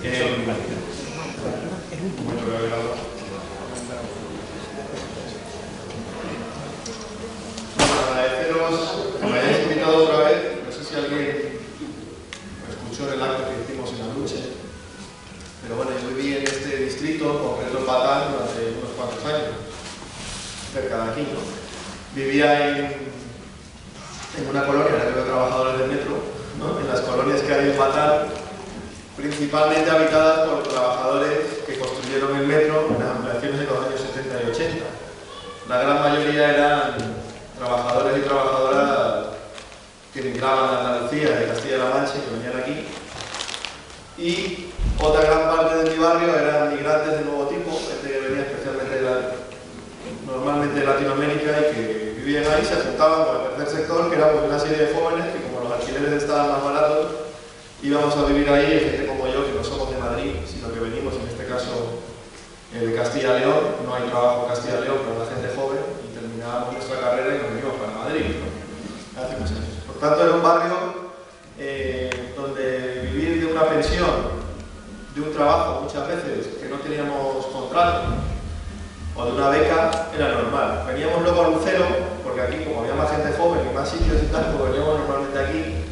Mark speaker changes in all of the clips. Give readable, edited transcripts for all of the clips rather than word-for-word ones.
Speaker 1: Agradeceros que me hayáis invitado otra vez. No sé si alguien escuchó en el acto que hicimos en Aluche, pero bueno, yo viví en este distrito, en concreto en Batán, durante unos cuantos años, cerca de aquí, ¿no? Vivía en una colonia en la que veo trabajadores del metro, ¿no? En las colonias que hay en Batán, principalmente habitadas por trabajadores que construyeron el metro en las ampliaciones de los años 70 y 80. La gran mayoría eran trabajadores y trabajadoras que emigraban a Andalucía, de Castilla-La Mancha, y que venían aquí. Y otra gran parte de mi barrio eran migrantes de nuevo tipo, gente que venía especialmente normalmente de Latinoamérica y que vivían ahí, se juntaban con el tercer sector, que éramos una serie de jóvenes que, como los alquileres estaban más baratos, íbamos a vivir ahí, gente como yo, que no somos de Madrid, sino que venimos, en este caso, de Castilla y León. No hay trabajo en Castilla y León para la gente joven, y terminábamos nuestra carrera y nos venimos para Madrid, ¿no? Hace muchos años. Por tanto, era un barrio donde vivir de una pensión, de un trabajo muchas veces que no teníamos contrato, o de una beca, era normal. Veníamos luego a Lucero, porque aquí, como había más gente joven y más sitios y tal, pues veníamos normalmente aquí.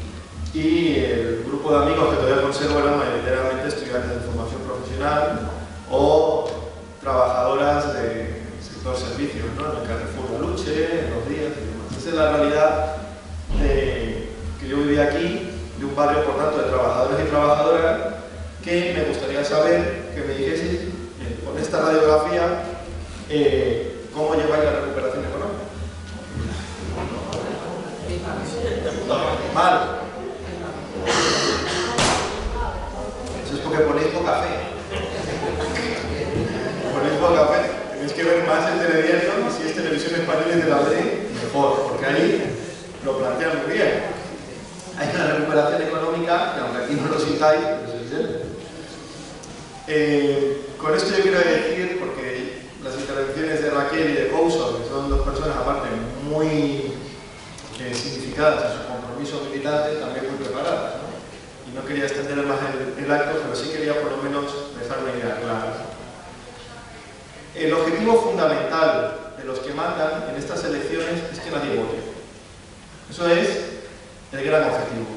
Speaker 1: Y el grupo de amigos que todavía conservo eran mayoritariamente estudiantes de formación profesional o trabajadoras del sector servicios, ¿no? En el Carrefour de Aluche, en los días y demás. Esa es la realidad que yo vivía aquí, de un barrio, por tanto, de trabajadores y trabajadoras, que me gustaría saber, que me dijese, con esta radiografía, cómo lleváis la recuperación económica. Mal. Eso es porque ponéis poca fe. Ponéis poca fe. Tenéis que ver más el telediario, y si es Televisión Española y de la ley, mejor, porque ahí lo plantean muy bien. Hay una recuperación económica, que aunque aquí no lo sintáis, pero se siente. Con esto yo quiero decir, porque las intervenciones de Raquel y de Couso, que son dos personas aparte muy significadas en su compromiso militante, también muy preparadas, ¿no? Y no quería extender más el acto, pero sí quería por lo menos dejar una idea clara. El objetivo fundamental de los que mandan en estas elecciones es que nadie vote. Eso es el gran objetivo.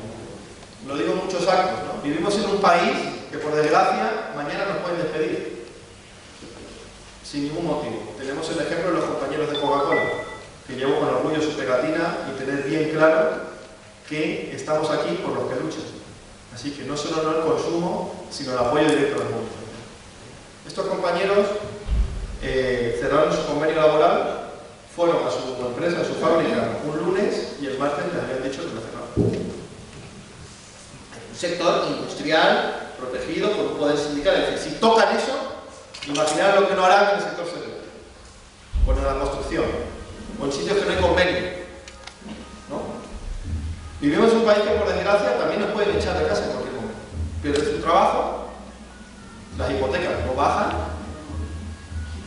Speaker 1: Lo digo en muchos actos, ¿no? Vivimos en un país que, por desgracia, mañana nos pueden despedir sin ningún motivo. Tenemos el ejemplo de los compañeros de Coca-Cola, que llevo con orgullo su pegatina, y tener bien claro que estamos aquí por los que luchan. Así que no solo no el consumo, sino el apoyo directo al mundo. Estos compañeros cerraron su convenio laboral, fueron a su empresa, a su fábrica, un lunes, y el martes les habían dicho que lo cerraban. Un sector industrial, protegido por un poder sindical. Es decir, si tocan eso, imaginar lo que no harán en el sector servicios, o en la construcción, o en sitios que no hay convenio, ¿no? Vivimos en un país que, por desgracia, también nos pueden echar de casa en cualquier momento. Pierdes tu trabajo, las hipotecas no bajan,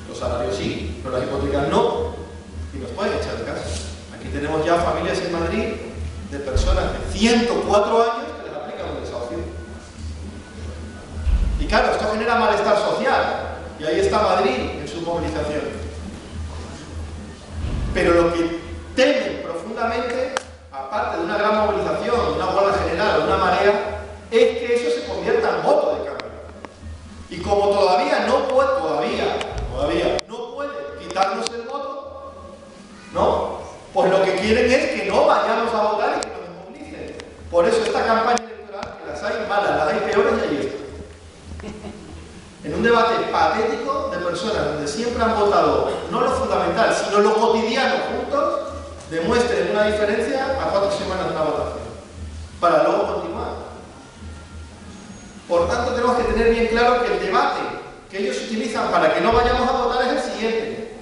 Speaker 1: los salarios sí, pero las hipotecas no, y nos pueden echar de casa. Aquí tenemos ya familias en Madrid de personas de 104 años que les aplican un desahucio. Y claro, esto genera malestar social, y ahí está Madrid en su movilización. Pero lo que temen profundamente, aparte de una gran movilización, una huelga general, una marea, es que eso se convierta en voto de cambio. Y como todavía no puede quitarnos el voto, ¿no? Pues lo que quieren es que no vayamos a votar y que nos desmovilicen. Por eso esta campaña electoral, que las hay malas, las hay peores, y ahí está. En un debate patético de personas donde siempre han votado no lo fundamental, sino lo cotidiano juntos, demuestren una diferencia a 4 semanas de una votación, para luego continuar. Por tanto, tenemos que tener bien claro que el debate que ellos utilizan para que no vayamos a votar es el siguiente.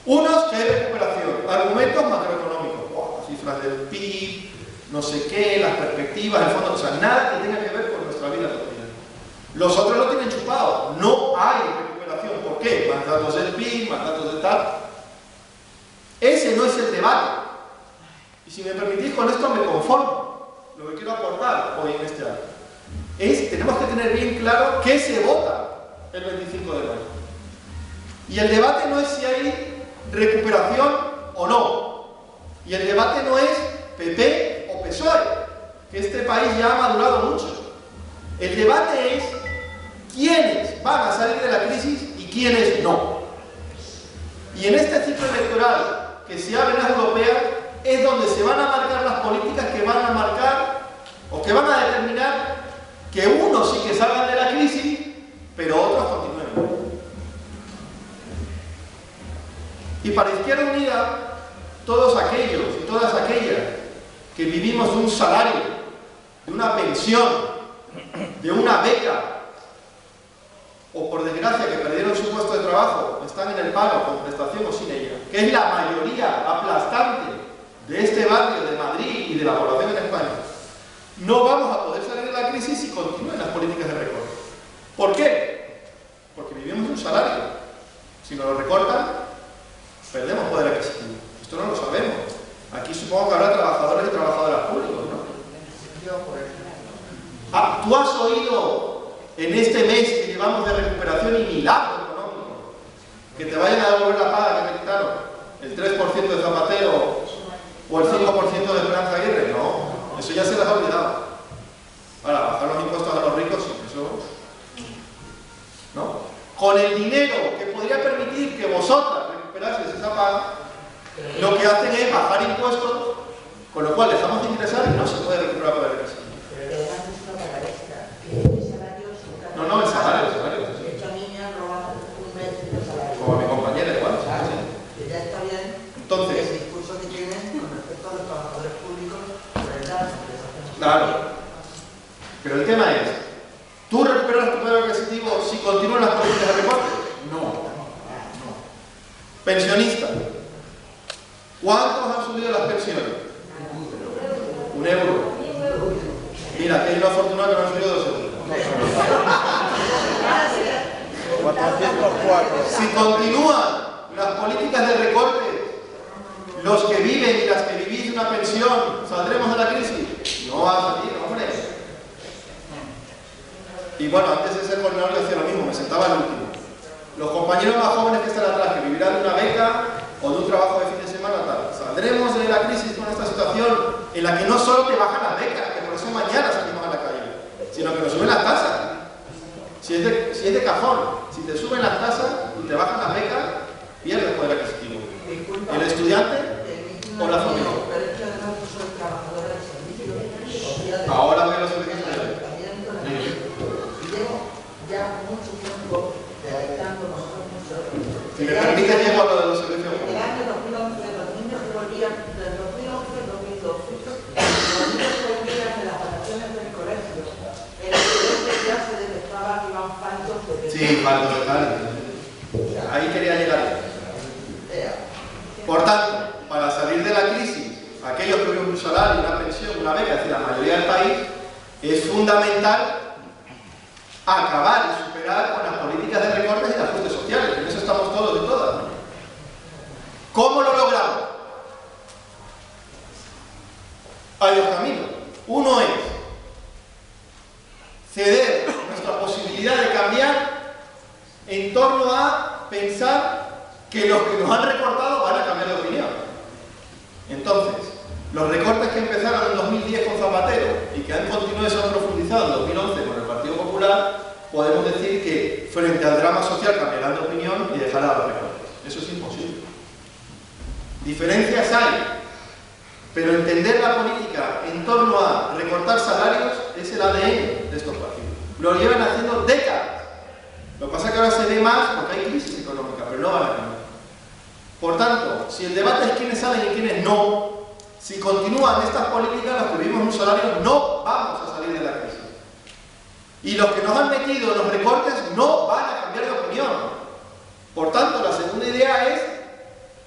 Speaker 1: Unos, que hay recuperación, argumentos macroeconómicos, las cifras del PIB, no sé qué, las perspectivas, el fondo, o sea, nada que tenga que ver con nuestra vida cotidiana. Los otros lo tienen chupado, no hay recuperación. ¿Por qué? Más datos del PIB, más datos de tal. Ese no es el debate. Y si me permitís, con esto me conformo. Lo que quiero aportar hoy en este acto es tenemos que tener bien claro qué se vota el 25 de mayo. Y el debate no es si hay recuperación o no. Y el debate no es PP o PSOE, que este país ya ha madurado mucho. El debate es quiénes van a salir de la crisis y quiénes no. Y en este ciclo electoral que se abre en las europeas es donde se van a marcar las políticas que van a marcar o que van a determinar que unos sí que salgan de la crisis, pero otros continúen. Y para Izquierda Unida, todos aquellos y todas aquellas que vivimos de un salario, de una pensión, de una beca, o por desgracia que perdieron su puesto de trabajo, están en el paro, con prestación o sin ella, que es la mayoría aplastante de este barrio de Madrid y de la población en España, no vamos a poder salir de la crisis si continúan las políticas de recorte. ¿Por qué? Porque vivimos de un salario. Si nos lo recortan, perdemos poder adquisitivo. Esto no lo sabemos. Aquí supongo que habrá trabajadores y trabajadoras públicos, ¿no? Ah, ¿tú has oído en este mes que llevamos de recuperación y milagro económico que te vayan a devolver la paga que te quitaron? ¿El 3% de Zapatero o el 5% de Esperanza Aguirre? No, eso ya se les ha olvidado. Ahora, bajar los impuestos a los ricos, sí, eso... ¿no? Con el dinero que podría permitir que vosotras recuperaseis esa paga, lo que hacen es bajar impuestos, con lo cual dejamos de ingresar y no se puede recuperar poder adquisitivo. No, no, el salario.
Speaker 2: Esta niña roba un mes de salario.
Speaker 1: Como mi compañera igual.
Speaker 2: Claro, que ya está bien.
Speaker 1: Entonces,
Speaker 2: el discurso que tienen con respecto a los trabajadores públicos, ¿verdad?
Speaker 1: Claro. Pero el tema es, ¿tú recuperas tu poder adquisitivo si continúan las políticas de recorte? No. Pensionistas. ¿Cuántos han subido las pensiones? €1. Mira, que hay una afortunada que no han subido 2 euros.
Speaker 3: 404.
Speaker 1: Si continúan las políticas de recorte, los que viven y las que vivís de una pensión, ¿saldremos de la crisis? No va a salir, hombre. Y bueno, antes de ser coordinador yo hacía lo mismo, me sentaba al último. Los compañeros más jóvenes que están atrás, que vivirán de una beca o de un trabajo de fin de semana, tal. Saldremos de la crisis con esta situación en la que no solo te bajan las becas, que por eso mañana salimos a la calle, sino que nos suben las tasas. Si es de cajón, si te suben las tasas y te bajan las becas, pierdes poder adquisitivo. ¿El estudiante o la familia?
Speaker 2: Pero es que además yo soy trabajadora del servicio.
Speaker 1: Ahora voy a los servicios sociales.
Speaker 2: Y llevo ya mucho tiempo detectando mucho.
Speaker 1: Si me permite, llego a lo de los servicios
Speaker 2: En el
Speaker 1: públicos.
Speaker 2: año 2011, los niños se volvían, del 2011 al 2012, los niños se volvían en las vacaciones del colegio. En el colegio ya se detectaba que iban faltos de...
Speaker 1: Sí, faltos de tal. Ahí quería llegar. Por tanto, para salir de la crisis, aquellos que viven un salario, una pensión, una beca, es decir, la mayoría del país, es fundamental acabar y superar con las políticas de recortes y de ajustes sociales. En eso estamos todos y todas, ¿no? ¿Cómo lo logramos? Hay dos caminos. Uno es ceder nuestra posibilidad de cambiar en torno a pensar que los que nos han recortado van a cambiar de opinión. Entonces, los recortes que empezaron en 2010 con Zapatero y que han continuado y se han profundizado en 2011 con el Partido Popular, podemos decir que frente al drama social cambiarán de opinión y dejarán los recortes. Eso es imposible. Diferencias hay, pero entender la política en torno a recortar salarios es el ADN de estos partidos. Lo llevan haciendo décadas. Lo que pasa es que ahora se ve más porque hay crisis económica, pero no van a cambiar. Por tanto, si el debate es quiénes salen y quiénes no, si continúan estas políticas, los que vivimos un salario no vamos a salir de la crisis. Y los que nos han metido en los recortes no van a cambiar de opinión. Por tanto, la segunda idea es,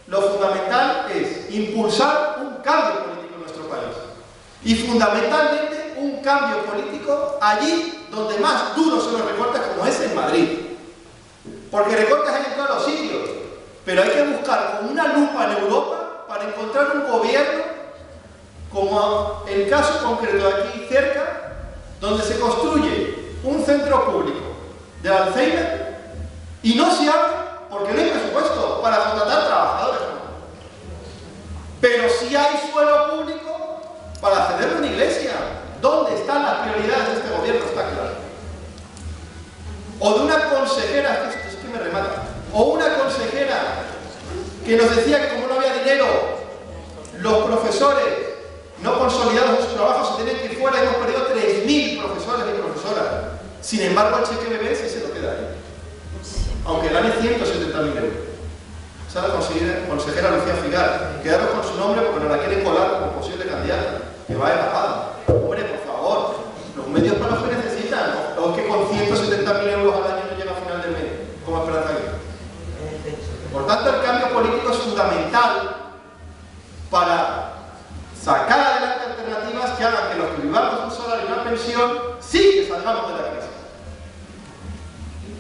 Speaker 1: lo fundamental es impulsar un cambio político en nuestro país. Y fundamentalmente un cambio político allí donde más duros son los recortes, como es en Madrid. Porque recortes hay en todos los sitios, pero hay que buscar con una lupa en Europa para encontrar un gobierno, como el caso concreto de aquí cerca, donde se construye del Alzheimer y no se abre porque no hay presupuesto para contratar trabajadores. Pero sí hay suelo público para acceder a una iglesia. ¿Dónde están las prioridades de este gobierno? Está claro. O de una consejera, esto es que me remata, o una consejera que nos decía que como no había dinero, los profesores no consolidados en su trabajo se tienen que ir fuera. Hemos perdido 3.000 profesores y profesoras. Sin embargo, el cheque bebé sí se lo queda ahí, aunque gane 170.000 euros. Esa es la consejera Lucía Figar. Quedaros con su nombre porque nos la quieren colar como posible candidata, que va de bajada. Hombre, por favor, los medios para los que necesitan, ¿no? O que con 170.000 euros al año no llega a final de mes, como Esperanza Aguirre. Por tanto, el cambio político es fundamental para sacar adelante alternativas que hagan que los que vivamos un salario y una pensión sí que salgamos de la crisis.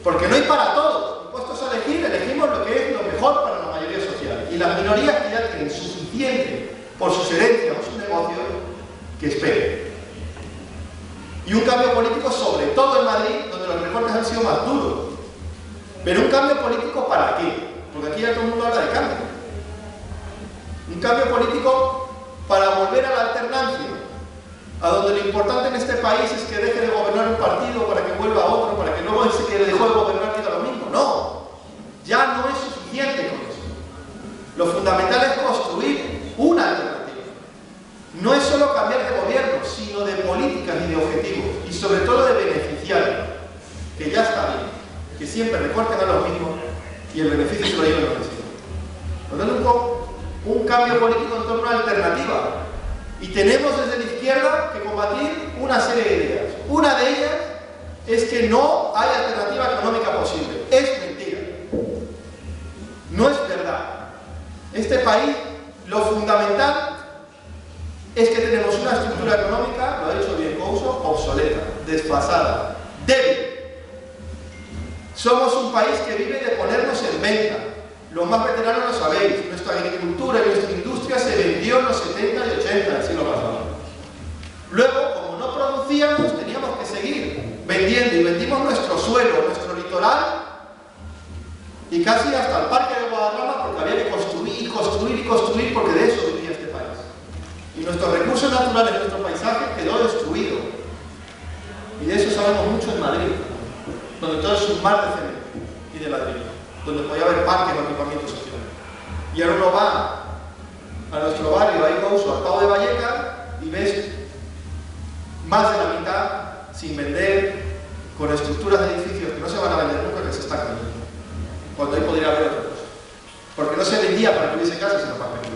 Speaker 1: Porque no hay para todos. Puestos a elegir, elegimos lo que es lo mejor para la mayoría social. Y las minorías que ya tienen suficiente por sus herencias o sus negocios, que esperen. Y un cambio político, sobre todo en Madrid, donde los recortes han sido más duros. Pero un cambio político ¿para qué? Porque aquí ya todo el mundo habla de cambio. Un cambio político para volver a la alternancia, a donde lo importante en este país es que deje de gobernar un partido para que vuelva a otro, para que luego ese que dejó de gobernar diga lo mismo. No, ya no es suficiente con eso. Lo fundamental es construir una alternativa. No es solo cambiar de gobierno, sino de políticas y de objetivos, y sobre todo de beneficiarios, que ya está bien, que siempre recorten a los mismos y el beneficio se lo llevan los vecinos. Por lo tanto, un cambio político en torno a una alternativa. Y tenemos desde la izquierda que combatir una serie de ideas. Una de ellas es que no hay alternativa económica posible. Es mentira. No es verdad. Este país, lo fundamental es que tenemos una estructura económica, lo ha dicho bien Couso, obsoleta, desfasada, débil. Somos un país que vive de ponernos en venta. Los más veteranos lo sabéis, nuestra agricultura y nuestra industria se vendió en los 70 y 80 del siglo pasado. Luego, como no producíamos, teníamos que seguir vendiendo y vendimos nuestro suelo, nuestro litoral y casi hasta el parque de Guadarrama porque había que construir, construir y construir porque de eso vivía este país. Y nuestros recursos naturales, nuestro paisaje quedó destruido. Y de eso sabemos mucho en Madrid, donde todo es un mar de cemento y de ladrillo, donde podía haber parques o equipamientos sociales. Y ahora uno va a nuestro barrio, ahí Couso, al Pau de Vallecas, y ves más de la mitad sin vender, con estructuras de edificios que no se van a vender nunca, que se están cayendo. Cuando ahí podría haber otra cosa. Porque no se vendía para que hubiese casa, sino para vender.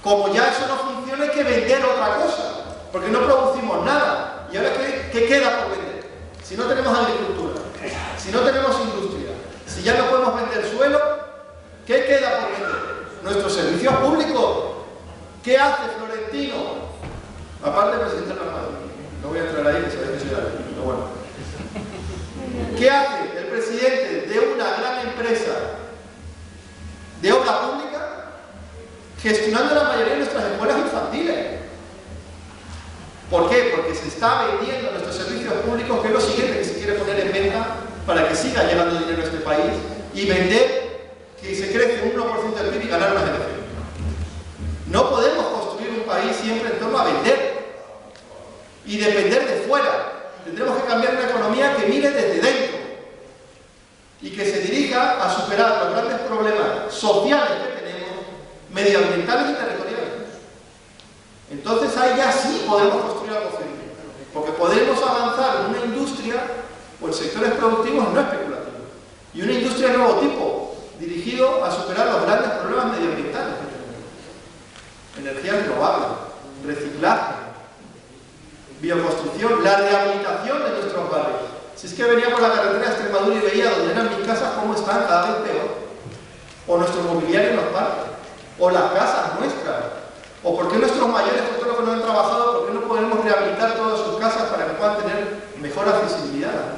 Speaker 1: Como ya eso no funciona, hay que vender otra cosa, porque no producimos nada. ¿Y ahora qué queda por vender? Si no tenemos agricultura, si no tenemos industria, si ya no podemos vender suelo, ¿qué queda por vender? Nuestros servicios públicos. ¿Qué hace Florentino? Aparte de presentar la mano. No voy a entrar ahí, que sabéis que soy árabe, pero bueno. ¿Qué hace el presidente de una gran empresa de obra pública gestionando la mayoría de nuestras escuelas infantiles? ¿Por qué? Porque se está vendiendo nuestros servicios públicos, que es lo siguiente que se quiere poner en venta para que siga llegando dinero a este país y vender, que se crece un 1% del PIB y ganar unas elecciones. No podemos construir un país siempre en torno a vender y depender de fuera. Tendremos que cambiar una economía que mire desde dentro y que se dirija a superar los grandes problemas sociales que tenemos, medioambientales y territoriales. Entonces ahí ya sí podemos construir algo firme, porque podremos avanzar en una industria o en sectores productivos no especulativos y una industria de nuevo tipo, dirigido a superar los grandes problemas medioambientales. Energía renovable, reciclaje, bioconstrucción, la rehabilitación de nuestros barrios. Si es que venía por la carretera de Extremadura y veía donde eran mis casas cómo están cada vez peor, o nuestro mobiliario en los parques, o las casas nuestras, o por qué nuestros mayores, por todo lo que no han trabajado, por qué no podemos rehabilitar todas sus casas para que puedan tener mejor accesibilidad.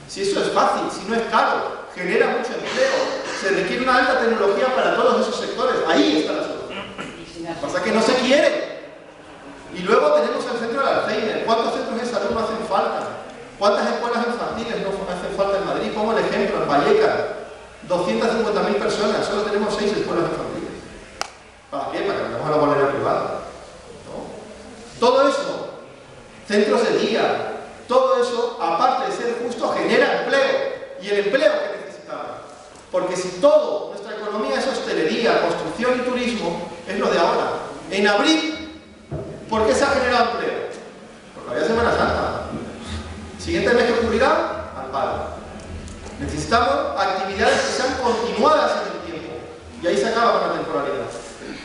Speaker 1: Si eso es fácil, si no es caro, genera mucho empleo, se requiere una alta tecnología para todos esos sectores, ahí está la solución. Pasa que no se quiere. Y luego tenemos el centro del Alzheimer. ¿Cuántos centros de salud no hacen falta? ¿Cuántas escuelas infantiles no hacen falta en Madrid? pongo el ejemplo, en Vallecas, 250.000 personas, solo tenemos 6 escuelas infantiles. ¿Para qué? Para que vayamos a la guardería privada, ¿no? Todo eso, centros de día, todo eso, aparte de ser justo, genera empleo. Y el empleo que necesitamos. Porque si todo, nuestra economía es hostelería, construcción y turismo, es lo de ahora. En abril, ¿por qué se ha generado empleo? Porque había Semana Santa. Siguiente mes que ocurrirá, al paro. Necesitamos actividades que sean continuadas en el tiempo. Y ahí se acaba con la temporalidad.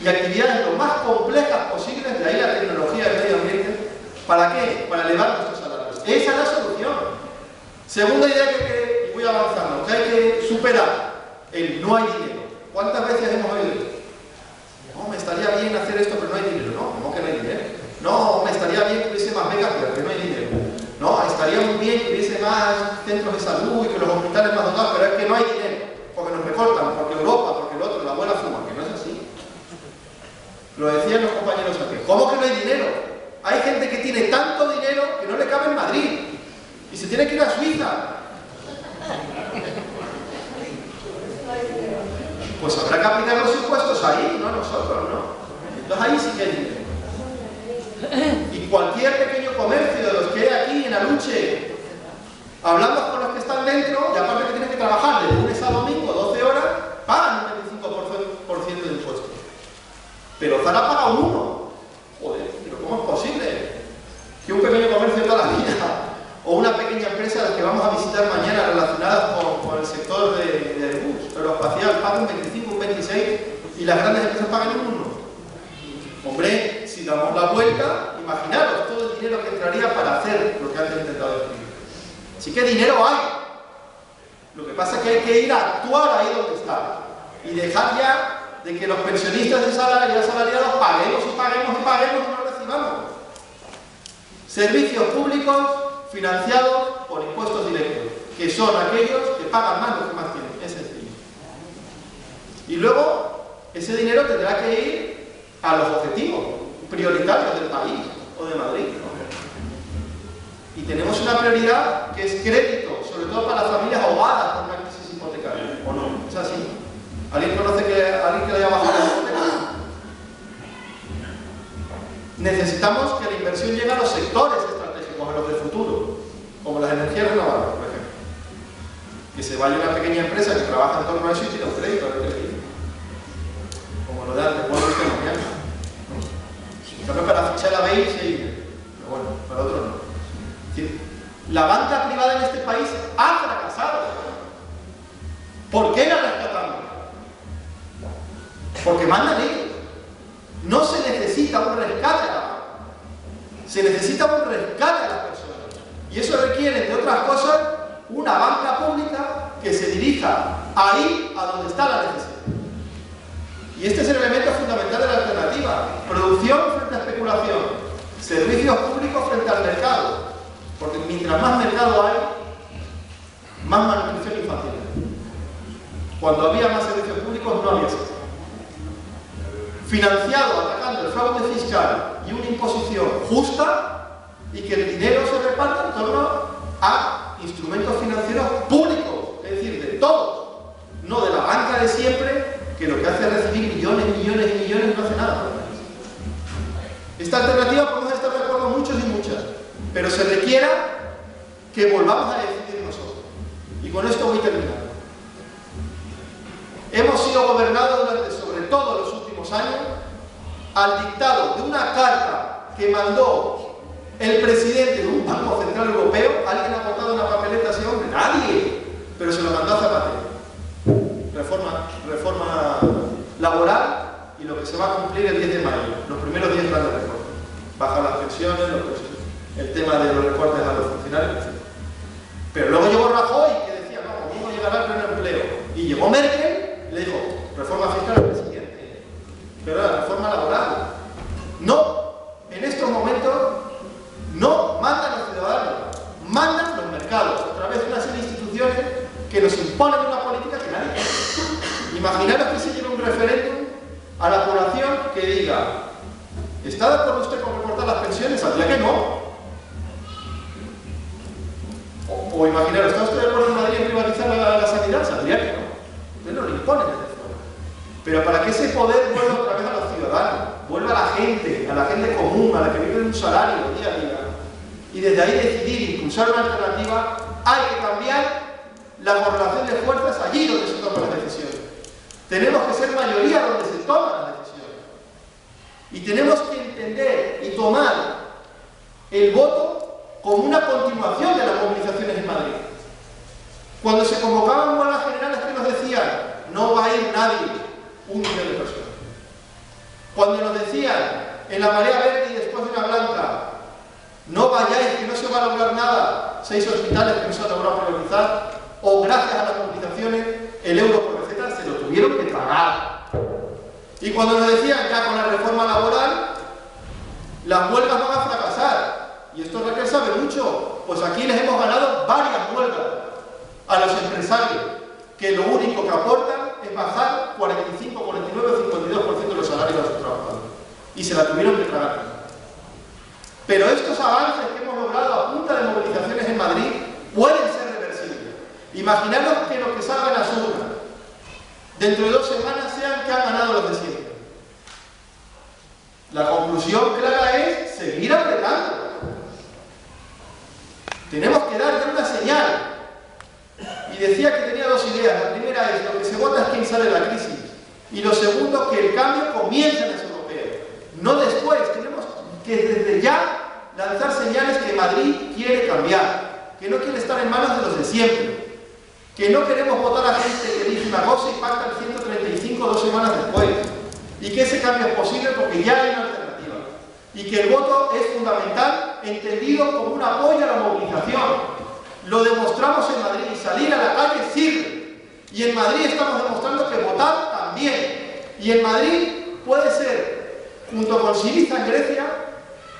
Speaker 1: Y actividades lo más complejas posibles, de ahí la tecnología del medio ambiente. ¿Para qué? Para elevar nuestros salarios. Esa es la solución. Segunda idea que voy avanzando, que hay que superar, el no hay dinero. ¿Cuántas veces hemos oído? No, me estaría bien hacer esto, pero no hay dinero. No, ¿cómo que no hay dinero? No, me estaría bien que hubiese más becas, pero que no hay dinero. No, estaría muy bien que hubiese más centros de salud y que los hospitales más dotados, pero es que no hay dinero. Porque nos recortan, porque Europa, porque el otro, la abuela fuma, que no es así. Lo decían los compañeros aquí. ¿Cómo que no hay dinero? Hay gente que tiene tanto dinero que no le cabe en Madrid y se tiene que ir a Suiza. Pues habrá que aplicar los impuestos ahí, no nosotros, ¿no? Entonces ahí sí que hay dinero. Y cualquier pequeño comercio de los que hay aquí en Aluche, hablamos con los que están dentro, y aparte que tienen que trabajar de lunes a domingo, 12 horas, pagan un 25% de impuestos. Pero Zara paga un 1%. Joder, pero ¿cómo es posible que un pequeño comercio de toda la vida, o una pequeña empresa a la que vamos a visitar mañana relacionadas con el sector de bus aeroespacial, pague un 25, un 26, y las grandes empresas pagan un 1%? Hombre, si damos la vuelta, imaginaros todo el dinero que entraría para hacer lo que antes he intentado decir. Así que dinero hay. Lo que pasa es que hay que ir a actuar ahí donde está. Y dejar ya de que los pensionistas y asalariados paguemos y paguemos y paguemos y no recibamos. Servicios públicos financiados por impuestos directos, que son aquellos que pagan más los que más tienen. Es sencillo. Y luego, ese dinero tendrá que ir a los objetivos prioritarios del país o de Madrid, ¿no? Y tenemos una prioridad que es crédito, sobre todo para las familias ahogadas por una crisis hipotecaria, ¿o no? ¿Es así? ¿Alguien conoce alguien que le haya bajado la hipoteca? Necesitamos que la inversión llegue a los sectores estratégicos, a los del futuro, como las energías renovables, por ejemplo. Que se vaya una pequeña empresa que trabaja en torno a eso y tira un crédito a ver qué le dice. Como lo de antes, bueno, usted no llama. Pero para fichar la BEI se dice, pero bueno, para otro no. Es decir, la banca privada en este país ha fracasado. ¿Por qué la rescatamos? Porque mandan ellos. No se necesita un rescate a la banca. Se necesita un rescate a las personas. Y eso requiere, entre otras cosas, una banca pública que se dirija ahí a donde está la necesidad. Y este es el elemento fundamental de la alternativa. Producción frente a especulación. Servicios públicos frente al mercado. Porque mientras más mercado hay, más malnutrición infantil. Cuando había más servicios públicos, no había eso. Financiado atacando el fraude fiscal y una imposición justa, y que el dinero se reparta en torno a instrumentos financieros públicos, es decir, de todos, no de la banca de siempre, que lo que hace es recibir millones, millones y millones y no hace nada. Esta alternativa podemos estar de acuerdo muchos y muchas, pero se requiera que volvamos a decidir nosotros. Y con esto voy terminando. Hemos sido gobernados durante sobre todo los últimos años al dictado de una carta que mandó el presidente de un Banco Central Europeo. ¿Alguien ha aportado una papeleta a ese hombre? Nadie. Pero se lo mandó a Zapatero. Reforma laboral, y lo que se va a cumplir el 10 de mayo, los primeros 10 grandes reformas. Baja las pensiones, el tema de los recortes a los funcionarios, etc. Pero luego llegó Rajoy, que decía, no, conmigo llegará el pleno empleo. Y llegó Merkel y le dijo, reforma fiscal al presidente, pero la reforma laboral. No, en estos momentos no mandan los ciudadanos, mandan los mercados, a través de una serie de instituciones que nos imponen una política que nadie quiere. Imaginaros que se lleve un referéndum a la población que diga, ¿está de acuerdo usted con recortar las pensiones? Al día que no. O imaginaros, ¿está usted de acuerdo en Madrid en privatizar
Speaker 3: pero para que ese poder vuelva otra vez a los ciudadanos, vuelva a la gente común, a la que vive de un salario día a día, y desde ahí decidir impulsar una alternativa, hay que cambiar la correlación de fuerzas allí donde se toman las decisiones. Tenemos que ser mayoría donde se toman las decisiones. Y tenemos que entender y tomar el voto como una continuación de las movilizaciones en Madrid. Cuando se convocaban huelgas generales, que nos decían, no va a ir nadie, 1 millón de personas. Cuando nos decían, en la marea verde y después en la blanca, no vayáis, que no se va a lograr nada, 6 hospitales que no se han logrado privatizar, o gracias a las movilizaciones, el euro por receta se lo tuvieron que tragar. Y cuando nos decían, ya con la reforma laboral, las huelgas van a fracasar. Y esto Raquel sabe mucho, pues aquí les hemos ganado varias huelgas a los empresarios, que lo único que aportan es bajar 45, 49 o 52% de los salarios de sus trabajadores. Y se la tuvieron que tragar. Pero estos avances que hemos logrado a punta de movilizaciones en Madrid pueden ser reversibles. Imaginaros que los que salgan a las urnas dentro de 2 semanas sean que han ganado los de siempre. La conclusión clara es seguir apretando. Tenemos que dar ya una señal. Y decía que tenía 2 ideas. La primera es, lo que se vota es quién sale de la crisis. Y lo segundo, que el cambio comience en los europeos. No después. Tenemos que desde ya lanzar señales que Madrid quiere cambiar. Que no quiere estar en manos de los de siempre. Que no queremos votar a gente que dice una cosa y pacta el 135 2 semanas después. Y que ese cambio es posible porque ya hay una alternativa. Y que el voto es fundamental, entendido como un apoyo a la movilización. Lo demostramos en Madrid, salir a la calle sirve. Y en Madrid estamos demostrando que votar también. Y en Madrid puede ser, junto con Syriza en Grecia,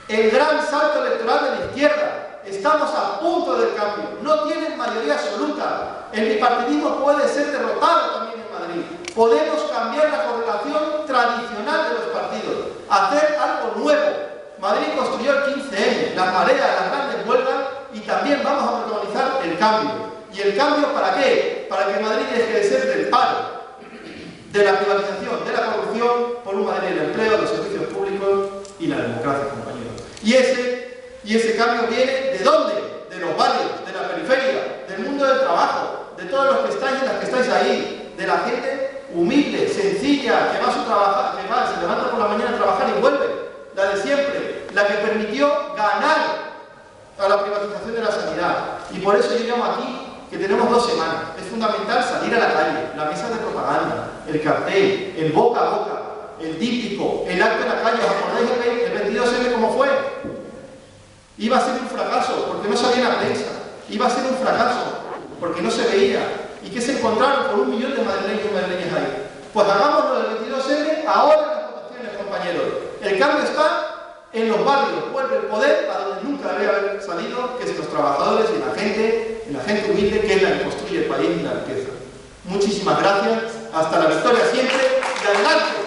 Speaker 3: el gran salto electoral de la izquierda. Estamos a punto del cambio. No tienen mayoría absoluta. El bipartidismo puede ser derrotado también en Madrid. Podemos cambiar la correlación tradicional de los partidos. Hacer algo nuevo. Madrid construyó el 15M, las mareas, las grandes huelgas, y también vamos a protagonizar el cambio. ¿Y el cambio para qué? Para que Madrid deje de ser del paro, de la privatización, de la corrupción, por un Madrid del empleo, de los servicios públicos y la democracia, compañeros. Y ese cambio viene ¿de dónde? De los barrios, de la periferia, del mundo del trabajo, de todos los que estáis y las que estáis ahí, de la gente humilde, sencilla, que va a su trabajo, que se levanta por la mañana a trabajar y vuelve, la de siempre, la que permitió ganar a la privatización de la sanidad. Y por eso yo llamo aquí que tenemos 2 semanas. Es fundamental salir a la calle, la mesa de propaganda, el cartel, el boca a boca, el díptico, el acto en la calle. ¿Os acordáis el 22M cómo fue? Iba a ser un fracaso porque no salía en la prensa. Iba a ser un fracaso porque no se veía. ¿Y qué se encontraron con 1 millón de madrileños y madrileñas ahí? Pues hagámoslo del 22M ahora en las votaciones, compañeros. El cambio está en los barrios, vuelve el poder a donde nunca debe haber salido, que es los trabajadores y en la gente humilde, que es la que construye el país y la riqueza. Muchísimas gracias, hasta la victoria siempre y adelante.